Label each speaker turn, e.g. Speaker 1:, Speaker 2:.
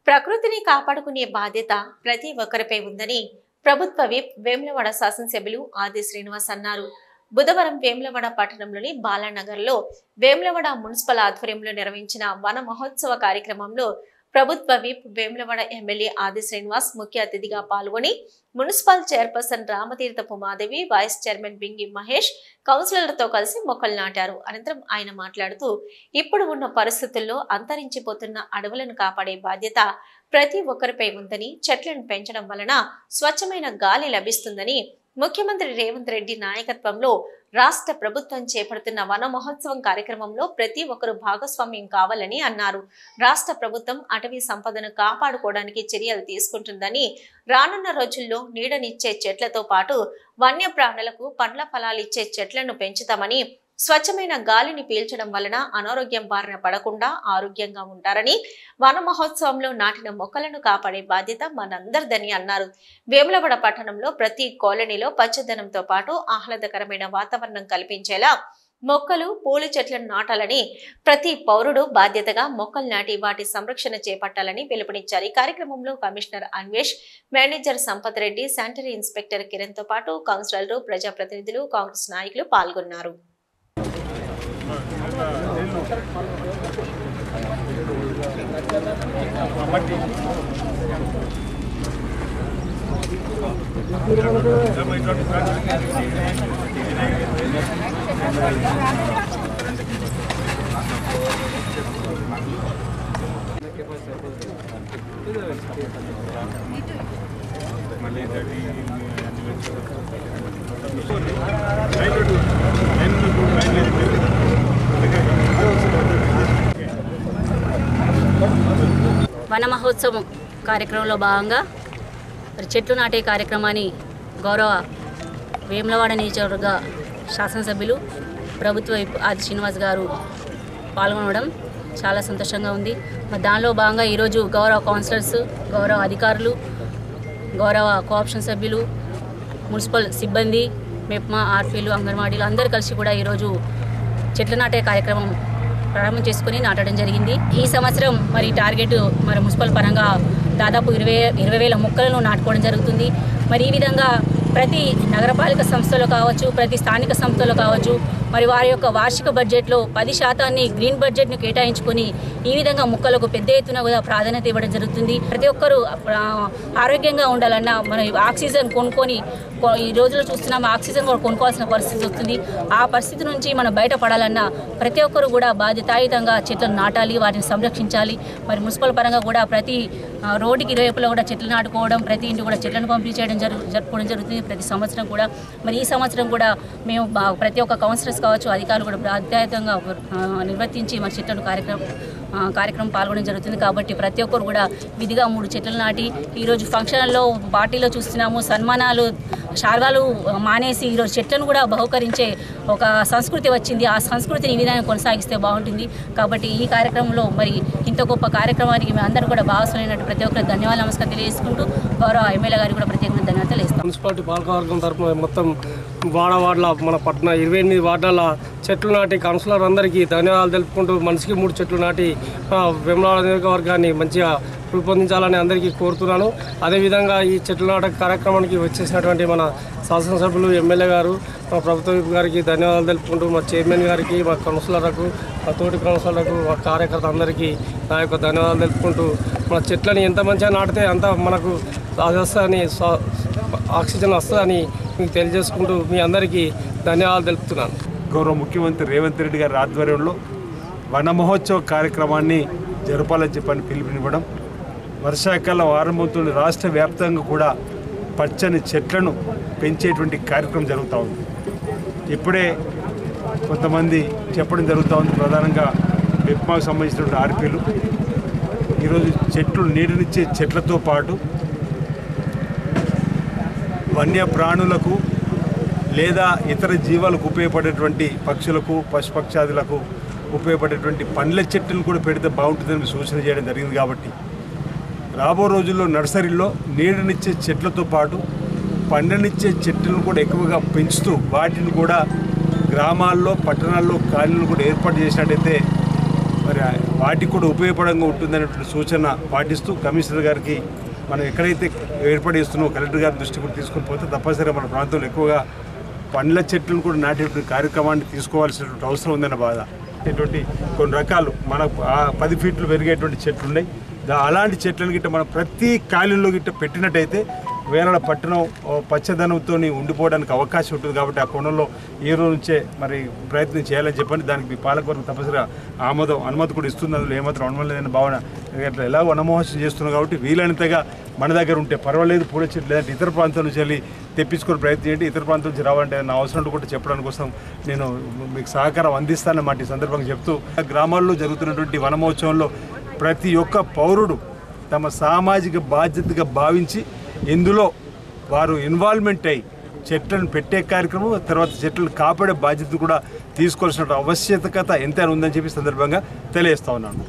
Speaker 1: ప్రకృతిని కాపాడుకునే బాధ్యత ప్రతి ఒక్కరిపై ఉందని ప్రభుత్వ విప్ వేములవాడ శాసనసభ్యులు ఆది శ్రీనివాస్ అన్నారు. బుధవారం వేములవాడ పట్టణంలోని బాలానగర్లో వేములవాడ మున్సిపల్ ఆధ్వర్యంలో నిర్వహించిన వన మహోత్సవ కార్యక్రమంలో ప్రభుత్వ విప్ వేములవాడ ఎమ్మెల్యే ఆది శ్రీనివాస్ ముఖ్య అతిథిగా పాల్గొని municipal chairperson Ramatirthapu Madhavi, vice chairman Bingi Mahesh, కౌన్సిలర్లతో కలిసి మొక్కలు నాటారు. అనంతరం ఆయన మాట్లాడుతూ ఇప్పుడు ఉన్న పరిస్థితుల్లో అంతరించిపోతున్న అడవులను కాపాడే బాధ్యత ప్రతి ఒక్కరిపై ఉందని, చెట్లను పెంచడం వలన స్వచ్ఛమైన గాలి లభిస్తుందని, ముఖ్యమంత్రి రేవంత్ రెడ్డి నాయకత్వంలో రాష్ట్ర ప్రభుత్వం చేపడుతున్న వన మహోత్సవం కార్యక్రమంలో ప్రతి ఒక్కరూ భాగస్వామ్యం కావాలని అన్నారు. రాష్ట్ర ప్రభుత్వం అటవీ సంపదను కాపాడుకోవడానికి చర్యలు తీసుకుంటుందని, రానున్న రోజుల్లో నీడనిచ్చే చెట్లతో పాటు వన్యప్రాణులకు పండ్ల ఫలాలు ఇచ్చే చెట్లను పెంచుతామని, స్వచ్ఛమైన గాలిని పీల్చడం వలన అనారోగ్యం బారిన పడకుండా ఆరోగ్యంగా ఉంటారని, వన మహోత్సవంలో నాటిన మొక్కలను కాపాడే బాధ్యత మనందరిదని అన్నారు. వేములవాడ పట్టణంలో ప్రతి కాలనీలో పచ్చదనంతో పాటు ఆహ్లాదకరమైన వాతావరణం కల్పించేలా మొక్కలు, పూల చెట్లను నాటాలని, ప్రతి పౌరుడు బాధ్యతగా మొక్కలు నాటి వాటి సంరక్షణ చేపట్టాలని పిలుపునిచ్చారు. ఈ కార్యక్రమంలో commissioner Anvesh, manager Sampath Reddy, sanitary inspector Kiran తో పాటు కౌన్సిలర్లు, ప్రజాప్రతినిధులు, కాంగ్రెస్ నాయకులు పాల్గొన్నారు.
Speaker 2: వన మహోత్సవం కార్యక్రమంలో భాగంగా చెట్లు నాటే కార్యక్రమాన్ని గౌరవ వేములవాడ నియోజకవర్గ శాసనసభ్యులు ప్రభుత్వ ఆది శ్రీనివాస్ గారు పాల్గొనడం చాలా సంతోషంగా ఉంది. మరి దానిలో భాగంగా ఈరోజు గౌరవ కౌన్సిలర్స్, గౌరవ అధికారులు, గౌరవ కోఆప్షన్ సభ్యులు, మున్సిపల్ సిబ్బంది, మెప్మా, ఆర్పీలు, అంగన్వాడీలు అందరూ కలిసి కూడా ఈరోజు చెట్లు నాటే కార్యక్రమం ప్రారంభం చేసుకుని నాటడం జరిగింది. ఈ సంవత్సరం మరి టార్గెట్ మరి మున్సిపల్ పరంగా దాదాపు 20,000 మొక్కలను నాటుకోవడం జరుగుతుంది. మరి ఈ విధంగా ప్రతి నగరపాలిక సంస్థలో కావచ్చు, ప్రతి స్థానిక సంస్థలో కావచ్చు, మరి వారి యొక్క వార్షిక బడ్జెట్లో 10% గ్రీన్ బడ్జెట్ను కేటాయించుకొని ఈ విధంగా మొక్కలకు పెద్ద ఎత్తున కూడా ప్రాధాన్యత ఇవ్వడం జరుగుతుంది. ప్రతి ఒక్కరూ ఆరోగ్యంగా ఉండాలన్నా మనం ఆక్సిజన్ కొనుక్కొని ఈ రోజుల్లో చూస్తున్నాం, ఆక్సిజన్ కూడా కొనుక్కోవాల్సిన పరిస్థితి వస్తుంది. ఆ పరిస్థితి నుంచి మనం బయటపడాలన్నా ప్రతి ఒక్కరు కూడా బాధ్యతాయుతంగా చెట్లను నాటాలి, వాటిని సంరక్షించాలి. మరి మున్సిపల్ పరంగా కూడా ప్రతి రోడ్డుకి ఇరువైపులా కూడా చెట్లు నాటుకోవడం, ప్రతి ఇంటి కూడా చెట్లను పంపిణీ చేయడం జరుపుకోవడం జరుగుతుంది ప్రతి సంవత్సరం కూడా. మరి ఈ సంవత్సరం కూడా మేము ప్రతి ఒక్క కౌన్సిలర్స్ కావచ్చు, అధికారులు కూడా బాధ్యతంగా నిర్వర్తించి మన చెట్లను కార్యక్రమం పాల్గొనడం జరుగుతుంది. కాబట్టి ప్రతి ఒక్కరు కూడా విధిగా 3 చెట్లు నాటి ఈరోజు ఫంక్షన్లో పార్టీలో చూస్తున్నాము, సన్మానాలు శాల్వాలు మానేసి ఈరోజు చెట్లను కూడా బహుకరించే ఒక సంస్కృతి వచ్చింది. ఆ సంస్కృతిని ఈ విధంగా కొనసాగిస్తే బాగుంటుంది. కాబట్టి ఈ కార్యక్రమంలో మరి ఇంత గొప్ప కార్యక్రమానికి మేము అందరూ కూడా భాగస్వామైనట్టు ప్రతి ఒక్కరికి ధన్యవాదాలు, నమస్కారం తెలియజేసుకుంటూ గౌరవ ఎమ్మెల్యే గారికి కూడా ప్రత్యేకంగా ధన్యవాదాలు తెలియజేస్తాం.
Speaker 3: మున్సిపాలిటీ పాలకవర్గం తరఫున మొత్తం వార్డుల మన పట్టణ 28 వార్డుల చెట్లు నాటి కౌన్సిలర్ అందరికీ ధన్యవాదాలు తెలుపుకుంటూ మనిషికి 3 చెట్లు నాటి వేములవాడ నియోజకవర్గాన్ని మంచిగా రూపొందించాలని అందరికీ కోరుతున్నాను. అదేవిధంగా ఈ చెట్లు నాటక కార్యక్రమానికి వచ్చేసినటువంటి మన శాసనసభ్యులు, ఎమ్మెల్యే గారు, మా ప్రభుత్వ గారికి ధన్యవాదాలు తెలుపుకుంటూ మా చైర్మన్ గారికి, మా కౌన్సిలర్లకు, మా తోటి కౌన్సిలర్లకు, మా కార్యకర్త అందరికీ నా యొక్క ధన్యవాదాలు తెలుపుకుంటూ మన చెట్లని ఎంత మంచిగా నాటితే అంత మనకు అది వస్తుందని, ఆక్సిజన్ వస్తుందని మీకు తెలియజేసుకుంటూ మీ అందరికీ ధన్యవాదాలు తెలుపుతున్నాను.
Speaker 4: గౌరవ ముఖ్యమంత్రి రేవంత్ రెడ్డి గారి ఆధ్వర్యంలో వన మహోత్సవ కార్యక్రమాన్ని జరపాలని చెప్పని పిలుపునివ్వడం, వర్షాకాలం ఆరంభంతో రాష్ట్ర వ్యాప్తంగా కూడా పచ్చని చెట్లను పెంచేటువంటి కార్యక్రమం జరుగుతూ ఉంది. ఇప్పుడే కొంతమంది చెప్పడం జరుగుతూ ఉంది, ప్రధానంగా మెప్మాకు సంబంధించినటువంటి ఆర్పీలు ఈరోజు చెట్లు నీడనిచ్చే చెట్లతో పాటు వన్యప్రాణులకు లేదా ఇతర జీవాలకు ఉపయోగపడేటువంటి పక్షులకు, పశుపక్షాదులకు ఉపయోగపడేటువంటి పండ్ల చెట్లను కూడా పెడితే బాగుంటుందని సూచన చేయడం జరిగింది. కాబట్టి రాబో రోజుల్లో నర్సరీలో నీడనిచ్చే చెట్లతో పాటు పండ్లనిచ్చే చెట్లను కూడా ఎక్కువగా పెంచుతూ వాటిని కూడా గ్రామాల్లో, పట్టణాల్లో కాలనీలు కూడా ఏర్పాటు చేసినట్టయితే మరి వాటికి కూడా ఉపయోగపడంగా ఉంటుందనేటువంటి సూచన పాటిస్తూ కమిషనర్ గారికి మనం ఎక్కడైతే ఏర్పడిస్తున్నామో కలెక్టర్ గారి దృష్టి కూడా తీసుకొని పోతే తప్పనిసరిగా మన ప్రాంతంలో ఎక్కువగా పండ్ల చెట్లను కూడా నాటేటువంటి కార్యక్రమాన్ని తీసుకోవాల్సినటువంటి అవసరం ఉందన్న బాధ. ఇటువంటి కొన్ని రకాలు మన 10 ఫీట్లు పెరిగేటువంటి చెట్లు ఉన్నాయి. అలాంటి చెట్లను గిట్ట మనం ప్రతి కాలంలో గిట్ట పెట్టినట్టయితే వేరే పట్టణం పచ్చదనంతో ఉండిపోవడానికి అవకాశం ఉంటుంది. కాబట్టి ఆ కోణంలో ఈ రోజు నుంచే మరి ప్రయత్నం చేయాలని చెప్పండి. దానికి పాలకవర్గం తప్పనిసరిగా అనుమతి కూడా ఇస్తుంది. అందులో ఏమాత్రం అనుమతి లేని భావన ఇట్లా ఎలాగో వనమహోత్సవం చేస్తున్నాం కాబట్టి వీలైనంతగా మన దగ్గర ఉంటే పర్వాలేదు పూల చెట్లు లేదంటే ఇతర ప్రాంతాల నుంచి వెళ్ళి తెప్పించుకునే ప్రయత్నం చేయండి. ఇతర ప్రాంతాల నుంచి రావాలంటే నా అవసరం కూడా చెప్పడానికి కోసం నేను మీకు సహకారం అందిస్తానన్నమాట ఈ సందర్భంగా చెప్తూ, గ్రామాల్లో జరుగుతున్నటువంటి వనమహోత్సవంలో ప్రతి ఒక్క పౌరుడు తమ సామాజిక బాధ్యతగా భావించి ఇందులో వారు ఇన్వాల్వ్మెంట్ అయ్యి చెట్లను పెట్టే కార్యక్రమం, తర్వాత చెట్లను కాపాడే బాధ్యత కూడా తీసుకోవాల్సిన ఆవశ్యకత ఎంతైనా ఉందని చెప్పి సందర్భంగా తెలియజేస్తా ఉన్నాను.